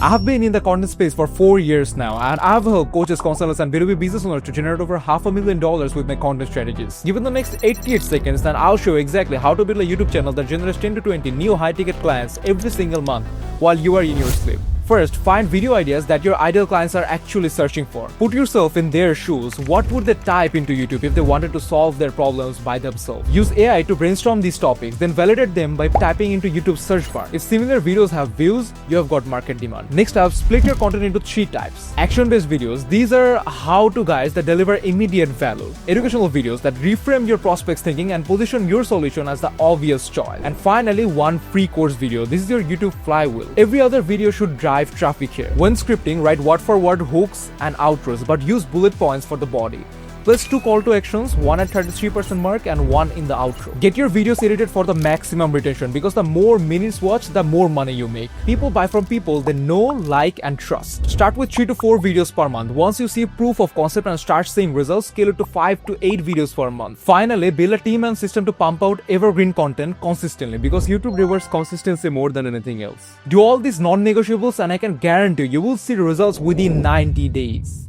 I have been in the content space for 4 years now, and I have helped coaches, consultants, and B2B business owners to generate over $500,000 with my content strategies. Given the next 88 seconds, then I'll show you exactly how to build a YouTube channel that generates 10 to 20 new high-ticket clients every single month while you are in your sleep. First, find video ideas that your ideal clients are actually searching for. Put yourself in their shoes. What would they type into YouTube if they wanted to solve their problems by themselves? Use AI to brainstorm these topics, then validate them by typing into YouTube's search bar. If similar videos have views, you have got market demand. Next up, split your content into 3 types. Action-based videos. These are how-to guides that deliver immediate value. Educational videos that reframe your prospects' thinking and position your solution as the obvious choice. And finally, one free course video. This is your YouTube flywheel. Every other video should drive traffic here. When scripting, write word-for-word hooks and outros, but use bullet points for the body. Plus 2 call to actions, one at 33% mark and one in the outro. Get your videos edited for the maximum retention, because the more minutes watched, the more money you make. People buy from people they know, like, and trust. Start with 3 to 4 videos per month. Once you see proof of concept and start seeing results, scale it to 5 to 8 videos per month. Finally, build a team and system to pump out evergreen content consistently, because YouTube rewards consistency more than anything else. Do all these non-negotiables and I can guarantee you will see results within 90 days.